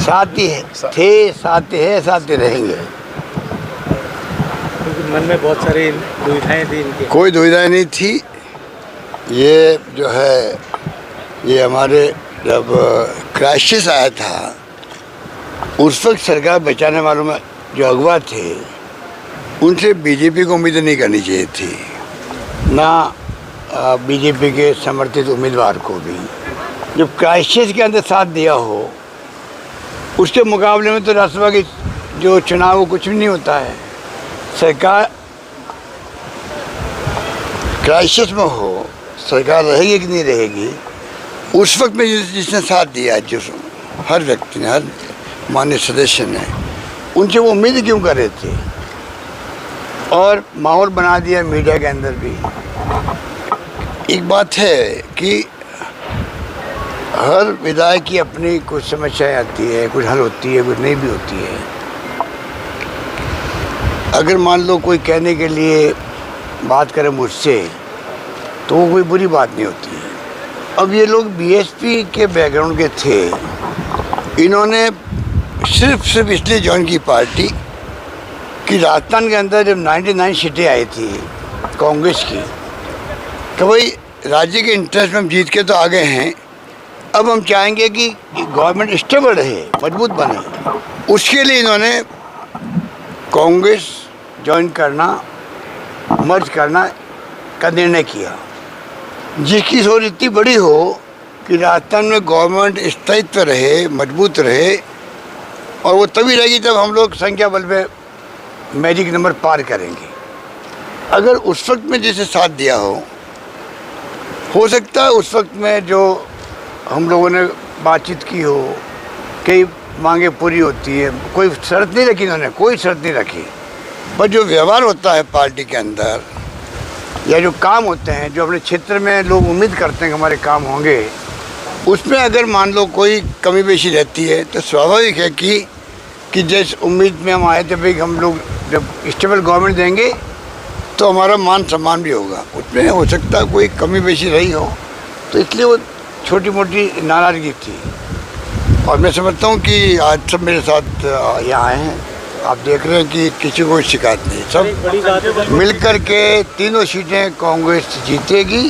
साथ ही थे, साथ है, साथ ही रहेंगे। मन में बहुत सारी दुविधाएं थी इनकी। कोई दुविधा नहीं थी। ये जो है, ये हमारे जब क्राइसिस आया था उस वक्त सरकार बचाने वालों में जो अगवा थे उनसे बीजेपी को उम्मीद नहीं करनी चाहिए थी, ना बीजेपी के समर्थित उम्मीदवार को भी। जब क्राइसिस के अंदर साथ दिया हो उसके मुकाबले में तो राज्यसभा की जो चुनाव कुछ भी नहीं होता है। सरकार क्राइसिस में हो, सरकार रहेगी कि नहीं रहेगी, उस वक्त में जिसने साथ दिया, जो हर व्यक्ति ने, हर माननीय सदस्य ने, उनसे वो उम्मीद क्यों कर रहे थे। और माहौल बना दिया मीडिया के अंदर भी। एक बात है कि हर विधायक की अपनी कुछ समस्याएं आती है, कुछ हल होती है, कुछ नहीं भी होती है। अगर मान लो कोई कहने के लिए बात करे मुझसे तो वो कोई बुरी बात नहीं होती है। अब ये लोग बीएसपी के बैकग्राउंड के थे, इन्होंने सिर्फ इसलिए ज्वाइन की पार्टी कि राजस्थान के अंदर जब 99 सीटें आई थी कांग्रेस की, तो भाई राज्य के इंटरेस्ट में हम जीत के तो आ गए हैं, अब हम चाहेंगे कि गवर्नमेंट स्टेबल रहे, मजबूत बने। उसके लिए इन्होंने कांग्रेस ज्वाइन करना, मर्ज करना का निर्णय किया, जिसकी सोच इतनी बड़ी हो कि राजस्थान में गवर्नमेंट स्थायित्व रहे, मजबूत रहे। और वो तभी रहेगी जब हम लोग संख्या बल पे मैजिक नंबर पार करेंगे। अगर उस वक्त में जैसे साथ दिया हो सकता है उस वक्त में जो हम लोगों ने बातचीत की हो, कई मांगे पूरी होती है, कोई शर्त नहीं रखी इन्होंने, कोई शर्त नहीं रखी। पर जो व्यवहार होता है पार्टी के अंदर या जो काम होते हैं, जो अपने क्षेत्र में लोग उम्मीद करते हैं कि हमारे काम होंगे, उसमें अगर मान लो कोई कमी पेशी रहती है तो स्वाभाविक है कि जिस उम्मीद में हम आए थे भाई हम लोग जब स्टेबल गवर्नमेंट देंगे तो हमारा मान सम्मान भी होगा, उसमें हो सकता है कोई कमी पेशी रही हो, तो इसलिए वो छोटी मोटी नाराज़गी थी। और मैं समझता हूँ कि आज सब मेरे साथ यहाँ आए हैं, आप देख रहे हैं कि किसी को शिकायत नहीं, सब मिलकर के तीनों सीटें कांग्रेस जीतेगी,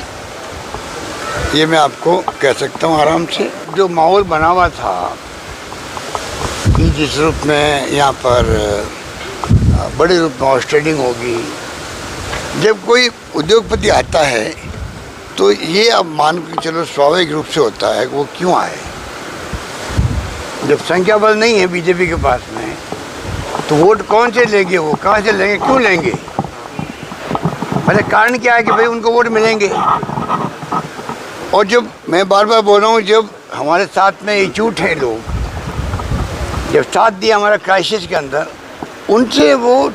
ये मैं आपको कह सकता हूँ आराम से। जो माहौल बना हुआ था कि जिस रूप में यहाँ पर बड़े रूप में हॉर्स ट्रेडिंग होगी, जब कोई उद्योगपति आता है तो ये अब मान के चलो स्वाभाविक रूप से होता है कि वो क्यों आए। जब संख्या बल नहीं है बीजेपी के पास में तो वोट कौन से लेंगे, वो कहाँ से लेंगे, क्यों लेंगे। अरे कारण क्या है कि भाई उनको वोट मिलेंगे। और जब मैं बार बार बोल रहा हूँ, जब हमारे साथ में एकजुट हैं लोग, जब साथ दिया हमारा क्राइसिस के अंदर, उनसे वो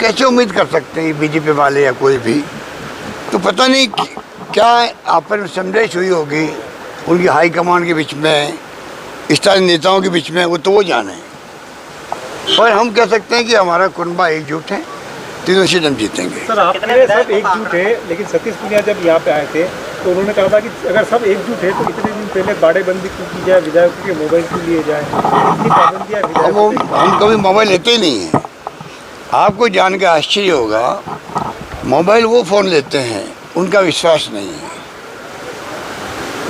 कैसे उम्मीद कर सकते हैं बीजेपी वाले या कोई भी। तो पता नहीं क्या आपस में समझाइश हुई होगी उनकी हाईकमान के बीच में, स्थानीय नेताओं के बीच में, वो तो वो जाने। और हम कह सकते हैं कि हमारा कुनबा एकजुट है, तीनों सीट हम जीतेंगे। सर आपके सब एकजुट है, लेकिन सतीश पूनिया जब यहाँ पे आए थे तो उन्होंने कहा था कि अगर सब एकजुट है तो इतने दिन पहले बाड़ेबंदी क्यों की जाए, विधायकों के मोबाइल क्यों लिए जाए, इतनी पाबंदियाँ विधायकों पे। हम कभी मोबाइल लेते ही नहीं हैं। आपको जान के आश्चर्य होगा, मोबाइल वो फ़ोन लेते हैं उनका विश्वास नहीं है।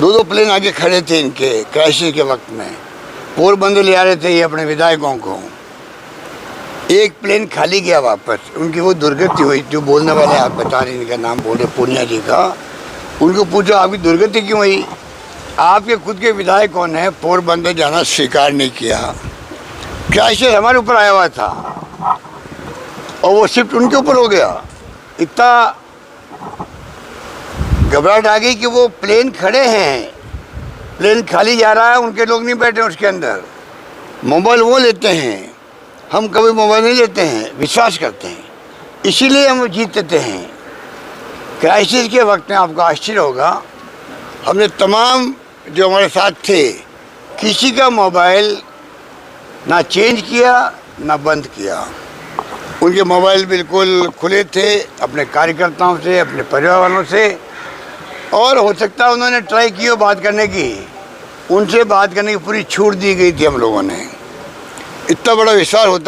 दो प्लेन आगे खड़े थे इनके क्राइसिस के वक्त में, पोरबंदर ले आ रहे थे ये अपने विधायकों को, एक प्लेन खाली गया वापस। उनकी वो दुर्गति हुई, जो बोलने वाले आप बता रहे, इनका नाम बोल रहे पूनिया जी का, उनको पूछो आपकी दुर्गति क्यों हुई। आपके खुद के विधायकों ने पोरबंदर जाना स्वीकार नहीं किया, क्राइसिस हमारे ऊपर आया हुआ था और वो शिफ्ट उनके ऊपर हो गया। इतना घबराहट आ गई कि वो प्लेन खड़े हैं, प्लेन खाली जा रहा है, उनके लोग नहीं बैठे उसके अंदर। मोबाइल वो लेते हैं, हम कभी मोबाइल नहीं लेते हैं, विश्वास करते हैं, इसीलिए हम जीतते हैं। क्राइसिस के वक्त में आपको आश्चर्य होगा, हमने तमाम जो हमारे साथ थे किसी का मोबाइल ना चेंज किया ना बंद किया। उनके मोबाइल बिल्कुल खुले थे अपने कार्यकर्ताओं से, अपने परिवार वालों से। और हो सकता है उन्होंने ट्राई की हो बात करने की, उनसे बात करने की पूरी छूट दी गई थी हम लोगों ने। इतना बड़ा विश्वास होता